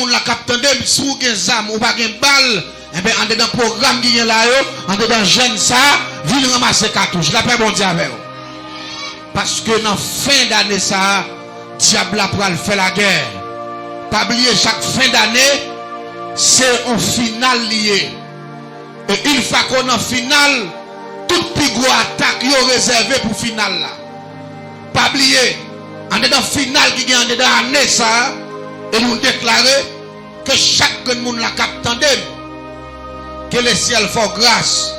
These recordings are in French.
moun la captain de sou gen zam ou pas gen balle, eh ben en dedans programme qui est là yo, en dedans jeune ça, vinn ramasser cartouche. La paix bon Dieu avec vous. Parce que dans fin d'année ça, diable a pral faire la guerre. Pas oublier chaque fin d'année, c'est un final lié. Et une fois qu'on a final, toute plus gros attaque yo réservé pour final là. Pas oublier, en dedans final qui est en dedans année ça, et nous déclarer que chaque monde la capte que le ciel fait grâce,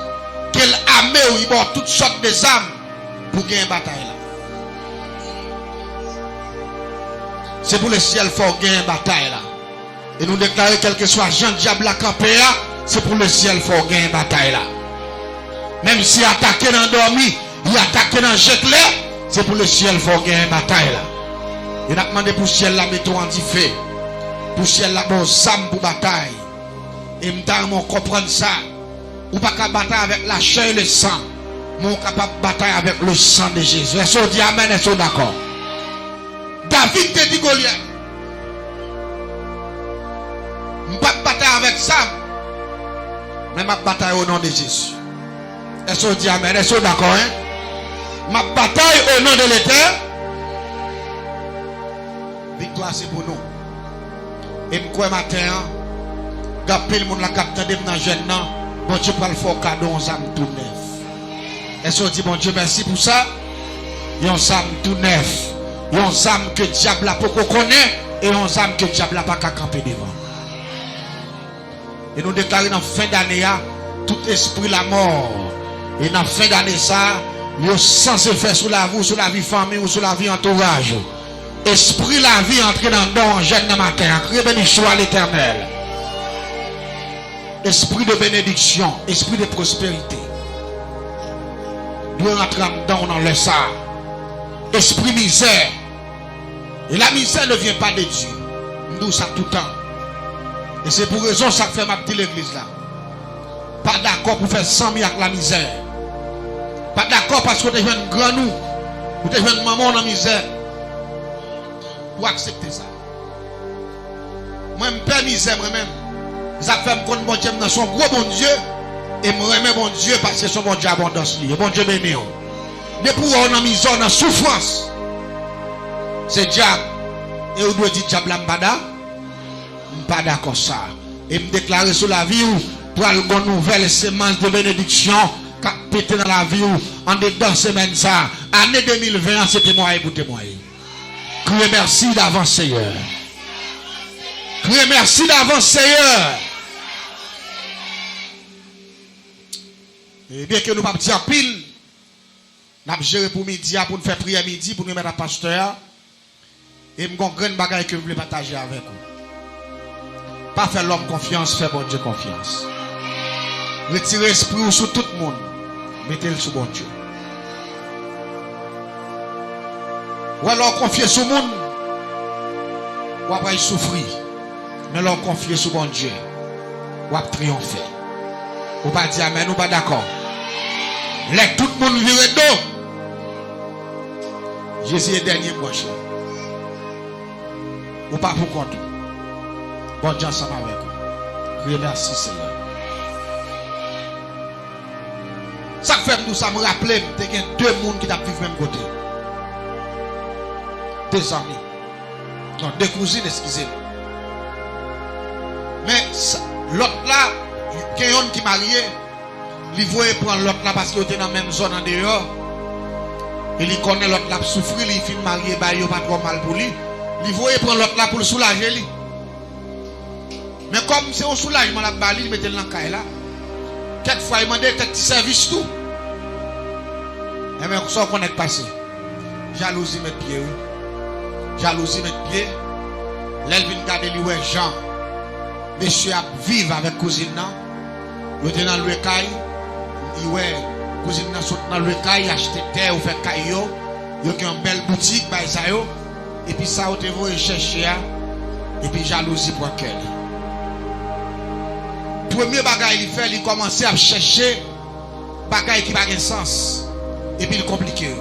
que l'armée ou il y toutes sortes de armes pour gagner une bataille là. C'est pour le ciel fort gagner une bataille là. Et nous déclarer quel que soit Jean Diable la campé là, c'est pour le ciel fort gagner une bataille là. Même si attaqué dans dormi, il attaqué dans jet clair, c'est pour le ciel fort gagner une bataille là. Il a demandé pour le ciel la mettre en fait. Pour le ciel la bon sam pour bataille. Et m't'armon comprendre ça. Ou pas qu'à bataille avec la chair et le sang. Mais on capable de bataille avec le sang de Jésus. Est-ce qu'on dit amen, est-ce qu'on d'accord? David te dit Goliath. Je pas bataille avec ça. Mais ma bataille au nom de Jésus. Est-ce qu'on dit amen, est-ce qu'on d'accord? Ma bataille au nom de l'Éternel. Victoire c'est pour nous. Et je crois matin, gapé le monde la capte de dans jeune nan, bon Dieu pas le faire cadeau en âme tout neuf. Est-ce qu'on dit bon Dieu merci pour ça? Yon âme tout neuf. Yon âme que diable a pas connaît et yon âme que diable a pas camper devant. Et nous déclarons dans fin d'année tout esprit la mort. Et dans fin d'année ça, yo sans effet sur la vie famille ou sur la vie entourage. Esprit la vie entrer dans le don jeune matin, crier bénédiction à l'Éternel. Esprit de bénédiction, esprit de prospérité. Doit entrer dans le ça. Esprit misère. Et la misère ne vient pas de Dieu. Nous ça tout le temps. Et c'est pour raison ça fait ma petite l'église là. Pas d'accord pour faire 100 000 avec la misère. Pas d'accord parce que tu es un grand nous. Ou tu es une maman dans la misère. Pour accepter ça. Moi, je me misère moi-même. Ça fait me connaître mon Dieu dans son gros bon Dieu. Et me remet mon Dieu parce que son bon Dieu abondance. Bon Dieu béni. Depuis on a misère, dans souffrance. C'est diable. Et on doit dire diable l'ambada. Je ne suis pas d'accord ça. Et me déclarer sur la vie pour aller une nouvelle semence de bénédiction. Qui pété dans la vie en dedans semaine ça. Année 2020, c'était moi et pour témoigner. Criez merci d'avance, Seigneur. Criez merci d'avance, Seigneur. Et bien que nous ne pas dire pile, nous avons géré pour midi, pour nous faire prière midi, pour nous mettre à pasteur. Et nous avons une grande bagaille que nous voulons partager avec vous. Pas faire l'homme confiance, faire bon Dieu confiance. Retirez l'esprit sur tout le monde. Mettez-le sur bon Dieu. Ou alors confier sur le monde, ou après souffrir. Mais alors confier sur bon Dieu, ou après triompher. Ou pas dire amen, ou pas d'accord. Laisse tout le monde virer d'eau. Jésus est dernier prochain. Ou pas pour compte. Bon Dieu ensemble avec vous. Criez merci Seigneur. Ça fait nous, ça me rappelle, il y a deux mondes qui vivent même côté. Deux amis. Non, deux cousines, excusez-moi. Mais l'autre là, quelqu'un qui est marié, il voulait prendre l'autre là parce qu'il était dans la même zone en dehors. Et il connaît l'autre là pour souffrir, il finit marié, il n'y a pas trop mal pour lui. Il voulait prendre l'autre là pour le soulager. Lui. Mais comme c'est un soulagement là, il mettait dans le caille là. Quelquefois, il demandait quelques petits services tout. Et bien, ça qu'on est passé. Jalousie met pied, oui. Jalousie met pied. L'elvin garde lui, ouais, Jean. Monsieur a vivre avec cousine. Il était dans le caille. Il ouais, cousine dans le caille, acheter terre ou faire caillou. Il y a une belle boutique, et puis ça, il va chercher. Et puis jalousie pour qu'elle. Premier bagage il fait, il commence à chercher bagage qui n'a pas de sens. Et puis il compliqué.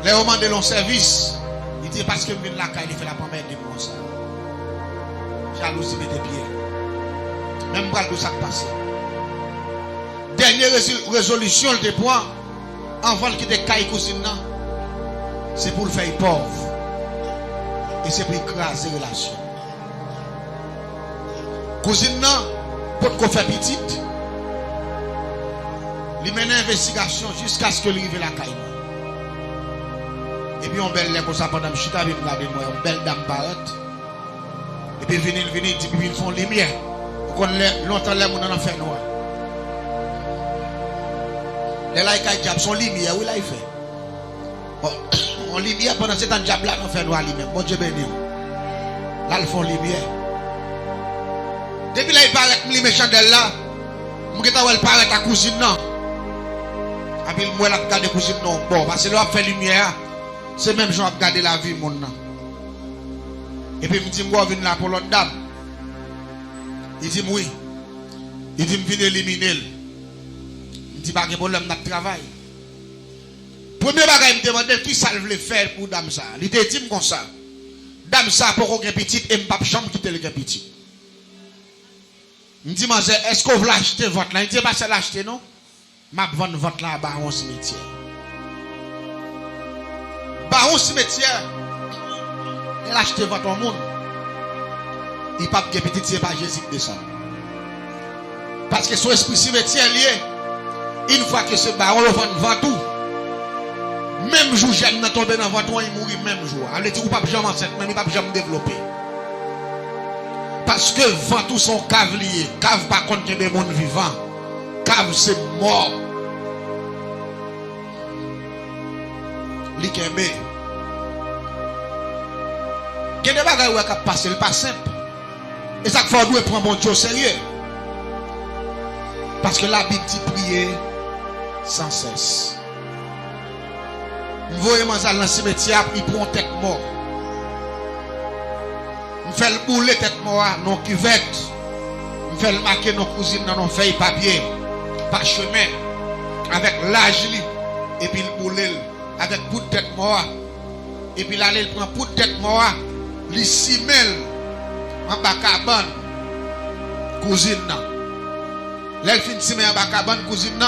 Les moments de long service, il dit parce que la caille il fait la première de moi ça. jalousie met des pieds. Même pas tout ça passé. Dernière résolution le point avant qu'il ait caille cousine c'est pour le faire pauvre et c'est pour écraser la relation. Cousine pour qu'on fait petite, il mène une investigation jusqu'à ce que lui arrive la caille. Et puis on belle comme ça pendant que je suis allé regarder moi, une belle dame barrette. Et puis venir dit puis ils font lumière. Pour qu'on longtemps les gens en fait noir. Les là ils diable son lumière, oui là il fait. Bon, on lumière pendant ce temps diable là on fait noir lui-même. Bon Dieu béni. Là ils font lumière. Depuis là il paraît que les chandelle là, moi qui elle paraît ta cousine non. Et puis moi là regarder cousine non bon parce que là fait lumière. C'est même gens qui regarder la vie mon nan. Et puis me dit moi venir là pour l'autre dame. Il dit oui. Il dit me venir éliminer. Il dit pas de problème n'a travail. Premier bagage me demande qui ça veut faire pour dame ça. Il te dit comme ça. Dame ça pour qu'on petite et m'pas chambre quitter le petit. Me dit est-ce que vous l'achetez votre là? Il dit pas c'est l'acheter non. M'a vendre votre là bas au cimetière. Baron cimetière, elle a acheté votre monde. Il pas que petit, c'est pas Jésus qui descend. Parce que son esprit cimetière lié, une fois que ce baron le vend tout, même jour j'aime dans tomber dans votre il mourit même jour. Elle dit ou pas jamais enceinte, même il pas jamais développer. Parce que vent tout son cave lié, cave pas contre des monde vivant, cave c'est mort. Likembe. Quel est le bagage qui a passé, le pas simple. Et ça faut nous prendre bon Dieu au sérieux. Parce que la Bible dit prier sans cesse. Vous voyez moi dans le cimetière, il prend tête mort. On fait le boulet tête mort, non cuvette. On fait le marquer nos cousines dans nos feuilles papier, par chemin, avec l'âge et puis le boulet. Avec bout de tête mort. Et puis là, il prend bout de tête mort. Il simèle en bas cabane. Cousine. Là, il finit simèle en bas cabane, cousine.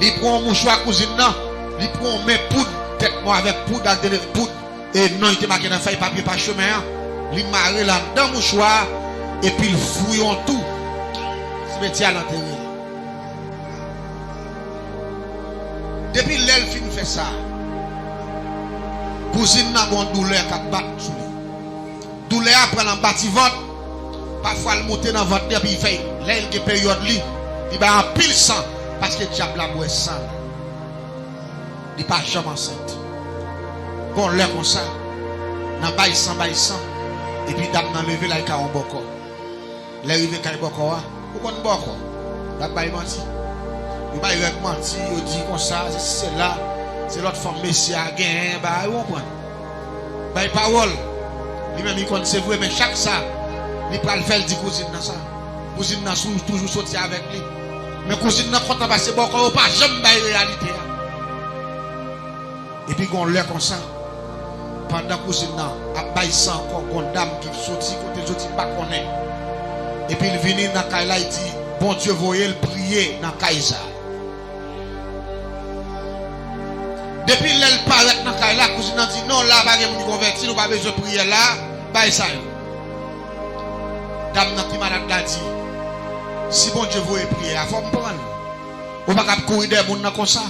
Il prend un mouchoir, cousine. Il prend un poudre tête mort avec poudre. Et non, il te marqué dans feuille papier par chemin. Il marre là dans le mouchoir. Et puis il fouille en tout. Cimetière l'enterré. Depuis l'elfine fait ça, cousine n'a pas de douleur qui bat sous lui. Douleur après en bâtiment, parfois elle monte dans votre puis il fait l'aile qui période lui, il va en pile sang parce que diable la boit sang. Il pas jamais enceinte. Bon l'air comme ça, dans bail sang et puis dame n'a levé là il a un boko. L'arrivé quand il boko, pourquoi on boko? La bail menti. Il va y menti, il dit comme ça, c'est là, c'est l'autre femme messie à gagner, bah, vous comprenez? Bah, parole, lui-même il compte c'est vrai, mais chaque ça, il peut le faire, il dit cousine dans ça. Cousine n'a toujours sorti avec lui. Mais cousine n'a pas passé beaucoup, pas jamais de réalité. Et puis, on l'a comme ça, pendant que cousine n'a pas eu ça encore, une dame qui sortit, côté sorti, pas connaît. Et puis, il vient dans Kaila, il dit, bon Dieu, voyez le prier dans Kaisa. Depuis l'elle paraît dans la cousine a dit non, là, pas de convertir, nous pas besoin de prier là, bah ça. Dame qui malade l'a dit, si bon Dieu veut prier, il faut me prendre. On va pas courir des gens comme ça.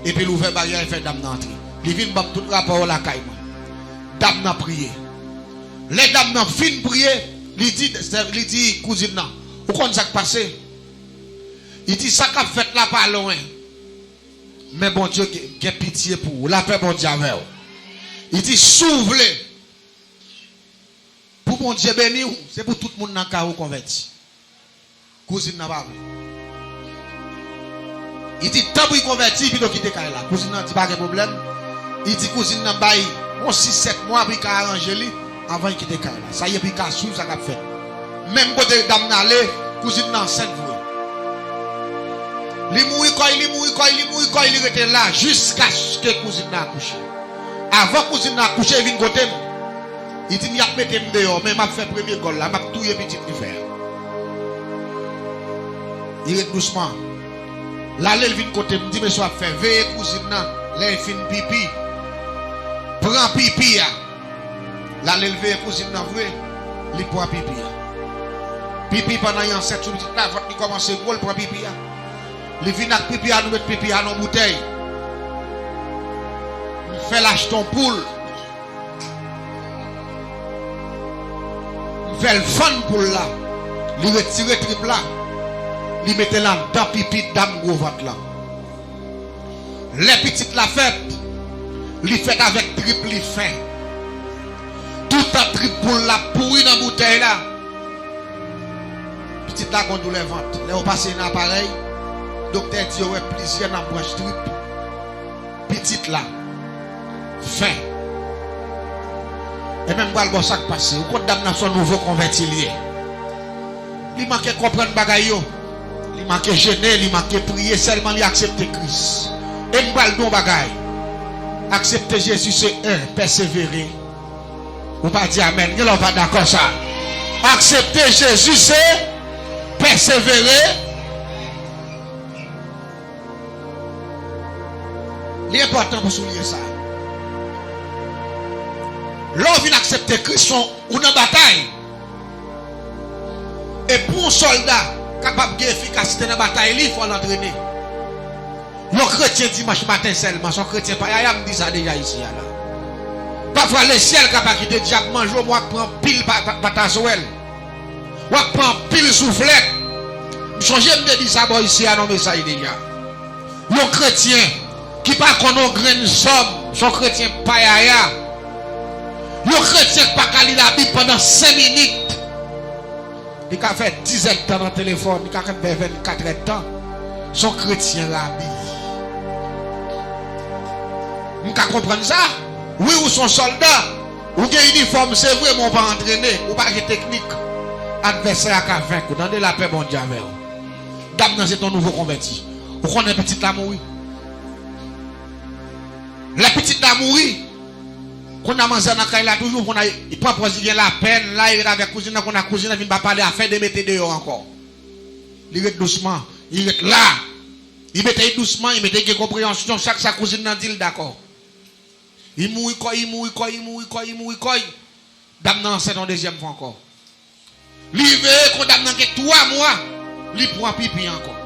Et puis l'ouvert barrière et fait dame d'entrer. Il vient de tout rapport à la caille. Dame n'a prié. Les dames n'a fin prier, il dit cousine, vous connaissez ce qui passé? Il dit ça qu'a fait là pas loin. Mais bon Dieu, qui a pitié pour vous. La paix, bon Dieu, avec vous. Il dit, s'ouvre-les. Pour bon Dieu béni, c'est pour tout le monde dans le cas où converti. Cousine n'a pas vu. Il dit, tant qu'il converti, puis il quitte là. Cousine n'a pas de problème. Il dit, cousine n'a pas eu 6-7 mois, puis il a arrangé avant qu'il quitte là. Ça y est, puis il a suivi, ça a fait. Même quand dame n'a allé, cousine n'a enceinte. Il mourit quand il était là jusqu'à ce que cousine n'a accouché. Avant cousine n'a accouché, il vient côté. Il dit, il a mis dehors, mais m'a fait premier gol là, m'a tout petit de faire. Il est doucement. Là, il vient côté, me dit, monsieur, a fait, veille cousine, là, il fin pipi. Prends pipi, là, il veille cousine, vrai, il prend pipi. Pipi pendant un 7 jours, là, il commence à gros, prend pipi. Il vient avec pipi, à nous mettre pipi à nos bouteilles. Il fait l'acheton poule. Il fait le fun pour là. Il retire le triple là. Il met là dans pipi dame gros ventre là. Les petites la fête, il fait avec triple fin. Tout un triple pour la pourri dans la bouteille là. Petite là qu'on doit les ventre. Là on passe un appareil. Docteur dit ouais plaisir dans la branche triple. Petite là. Fin. Et même quand le sac passé, ou quand damnation nouveau converti lié. Il manque comprendre bagaille yo. Il manque gêner, il manque prier seulement il accepter Christ. Et m'bal don bagaille. Accepter Jésus c'est persévérer. Ou pas dire amen, il on va d'accord ça. Accepter Jésus c'est persévérer. L'important pour souligner ça. L'homme vient accepter Christ ou dans bataille. Et pour un soldat capable d'efficacité dans la bataille, il faut l'entraîner. Le chrétien dimanche matin seulement, son chrétien pas y'a me dit ça déjà ici là. Parfois le ciel capable quitter diable manger, moi prend pile bataille. Moi prend pile soufflette. Changer me dit ça bon ici à non message déjà. Le chrétien qui pas connaît grain somme, son chrétien pas y'a. Le chrétien qui pas lire la Bible pendant 5 minutes. Il a fait 10 ans de temps dans le téléphone, il a fait 24 ans de temps. Son chrétien la Bible. Vous comprenez ça? Oui, ou son soldat, ou un uniforme, c'est vrai, mais on va entraîner, ou pas de technique. Adversaire à 20 coups, dans de la paix, bon Dieu avec vous. Dame, c'est ton nouveau converti. Vous connaissez la petite l'amour? La petite l'amour, qu'on a mangé dans la caille là, toujours, il prend pour dire la peine, là, il est avec cousine, qu'on a cousine, il ne va pas parler à faire de mettre dehors encore. Il est doucement, il est là. Il mettait doucement, il mettait des compréhensions, chaque sa cousine n'a dit d'accord. Il mouille quoi, il mouille quoi, il mouille quoi, il mouille quoi. Dame non, c'est ton deuxième fois encore. L'hiver, quand dame non, 3 mois, il prend pipi encore.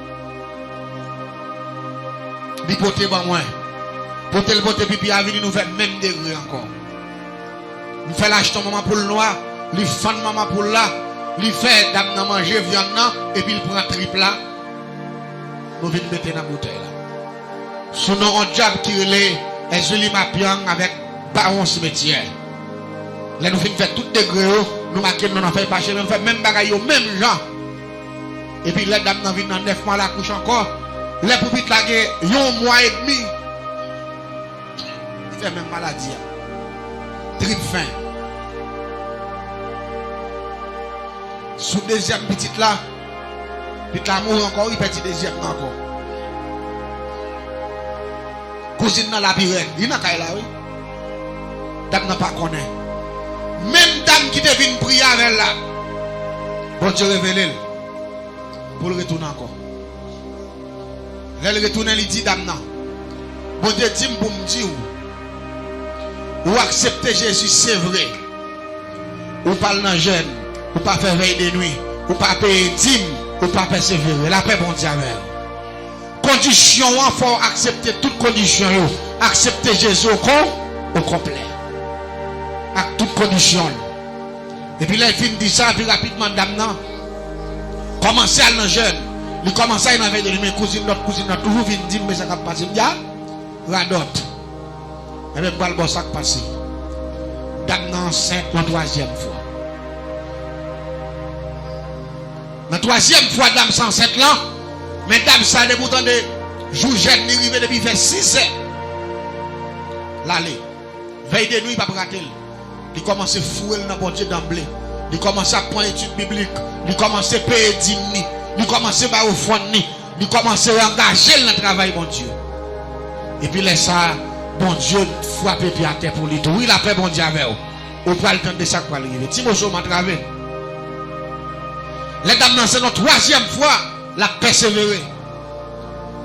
Il porte ban moins. Pour tel porte pipi à venir nous faire même degré encore. Il fait l'acheter maman pour le noir, il fan maman pour là, il fait dame non manger viande et puis il prend triple là. Nous venons mettre dans la bouteille là. Son nom en diable qui est joli mapian avec baron cimetière. Là nous venons faire tout degré, nous marquons nous en fait pas chez nous faire même bagaille même gens. Et puis les dames viennent dans 9 mois la couche encore. Les poupites là un mois et demi. Il fait même maladie. Triple fin. Sous deuxième petite là. Puis l'amour encore, il petit deuxième encore. Cousine dans la pirène, il n'a qu'à là, oui. Dame n'a pas connaît. Même dame qui devine prier avec là. Bon Dieu révèle pour le retourner encore. Elle retourne, il dit dame non. Bon Dieu dit pour me dire ou accepter Jésus, c'est vrai. Ou parle dans jeûne, ou pas faire veille de nuit, ou pas payer dîme. Ou pas persévérer, la paix bon Dieu avec. Condition, il faut accepter toutes conditions. Accepter Jésus au complet. À toutes conditions. Et puis là, il finit dit ça, puis rapidement, dame, non. Commencez à l'enjeu. Il commence à y avoir de mes cousines, notre cousine, toujours vient dire, mais ça va passer. Il y a radote. Et même pas le bon sac passé. Dame, non, enceinte la 3e fois. La 3e fois, dame 107 là, mais dame ça de pourtant de jour jeune, il arrive depuis faire 6 ans. L'aller. Veille de nuit, il va pas rater. Il commence à fouiller dans bon Dieu d'emblée. Il commence à prendre études bibliques. Il commence à payer dîmes. Il commence à faire au fond. Il commence à engager dans le travail, bon Dieu. Et puis laisse ça, bon Dieu, frapper puis à terre pour lui. Oui, la paix, bon Dieu avec vous. Ou pas le temps de ça pour arriver. Timothée m'a travé. Les dames, c'est notre troisième fois la persévérer.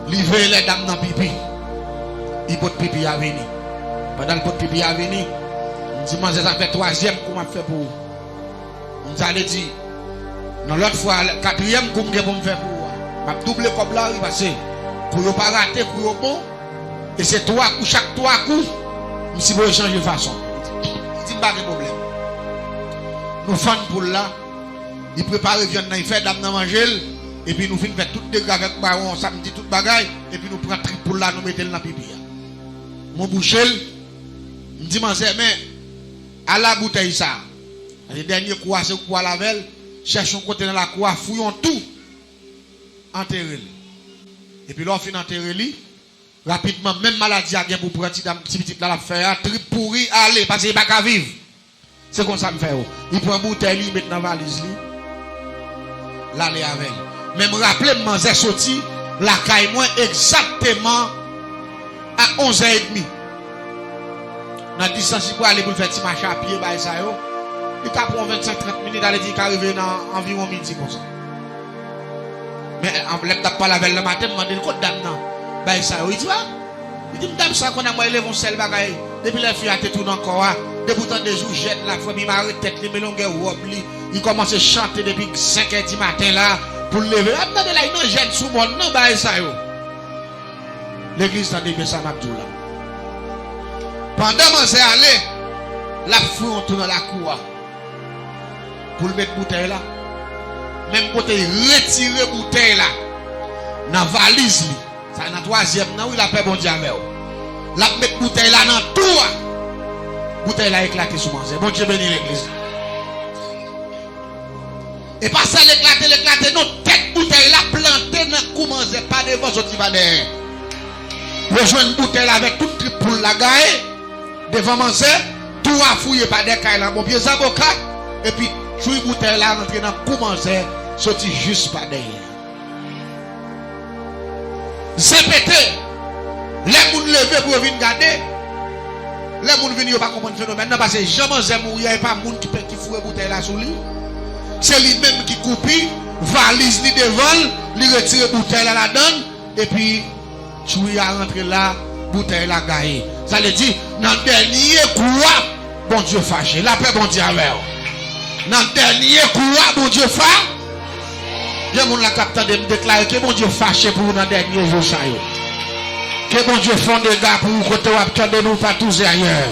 Livrer les dames dans pipi. Il pot pipi à venir. Pendant le pot pipi à venir, on dit, ça fait troisième qu'on m'a fait pour vous. On allait dire, dans l'autre fois, quatrième qu'on m'a fait pour vous. Je vais doubler comme là, parce que pour ne pas rater, pour ne bon. Et c'est trois coups, chaque trois coups, si vous changer de façon. C'est pas de problème. Nous faisons pour là. Il prépare viande, il fait dame dans manger et puis nous finissons faire tout dégâts avec baron samedi toute bagaille et puis nous prenons trip pour là nous mettons dans la pipi. Mon bouchel me dit mais à la bouteille ça. Le dernier coup c'est quoi la veille, cherchons côté dans la cour, fouillons tout enterrer. Et puis là on finit enterrer lui rapidement même maladie a gain pour prendre petit petit là la faire trip pourri aller parce qu'il pas qu'à vivre. C'est comme ça me fait. Il prend bouteille lui met dans valise lui. L'aller avec. Même rappelez moi j'ai sorti la caille moi exactement à 11h30. Dans distance pour aller pour faire petit marché à pied bah ça yo. Il t'a prend 25-30 minutes d'aller dire qu'arriver dans environ midi comme ça. Mais en l'air t'a pas la veille le matin demander le code dame non. Bah ça yo il dit il dit madame ça qu'on a moi élève on seul bagaille depuis la fille a te tourne encore depuis tant de jours jette la famille m'a tête les melongues robe il commence à chanter depuis 5h du matin là pour lever attendez là il non jette sous monde non bah ça yo l'église t'a dit ça m'abdou là pendant moi c'est aller la fou on tourne la cour pour le mettre bouteille là même côté retirer bouteille là dans valise li ça dans troisième non il a fait bon Dieu avec la mettre bouteille là dans tout bouteille là éclaté sous moi bon Dieu bénit l'église et pas ça l'éclater non tête bouteille là plantée dans commencer pas devant sorti pas derrière rejoindre une bouteille là avec tout trip pour la gagne devant manger tout a fouillé par des cailles là bon pied avocat et puis tout bouteille là rentrer dans commencer sorti juste pas derrière c'est pété les gens lever pour venir garder les gens venir pas comprendre phénomène parce que jamais j'ai mourir et pas monde qui fouille bouteille là sous lui c'est lui même qui coupe valise li devant lui retire bouteille là dedans et puis tu a rentré là bouteille là gaillé ça veut dire dans le dernier coup bon Dieu fâché la paix bon Dieu avec dans le dernier coup bon Dieu fâché il y a mon la capteur de me déclarer que bon Dieu fâché pour dans dernier jour ça yo que bon Dieu font des gars pour côté ou attendre nous pas tous ailleurs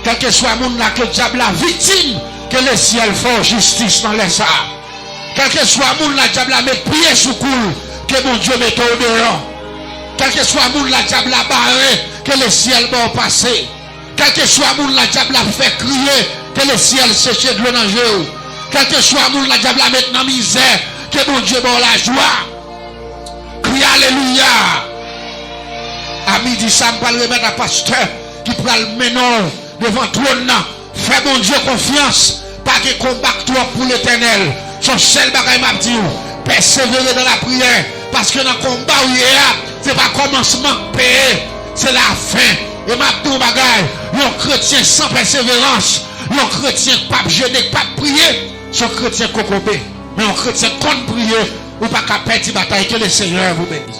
quel que soit monde là que diable la victime que le ciel fait justice dans les ça quel que soit monde là diable la met pied sous coule que bon Dieu mette au dehors quel que soit monde la diable la barré que le ciel va passer quel que soit monde la diable la fait crier que le ciel sèche de l'eau dans jeu quel que soit monde la diable la met dans misère que bon Dieu bon la joie crie alléluia à midi ça me parle remettre à pasteur qui prend le menon devant trône fais bon Dieu confiance pas que combat toi pour l'éternel son seul bagaille m'a dit persévérer dans la prière parce que dans le combat où il c'est pas commencement payer c'est la fin et m'a dit bagaille un chrétien sans persévérance un chrétien pas jeûner pas prier son chrétien cocobé mais un chrétien compte prier ou pas qu'à perdre bataille que le Seigneur vous bénisse.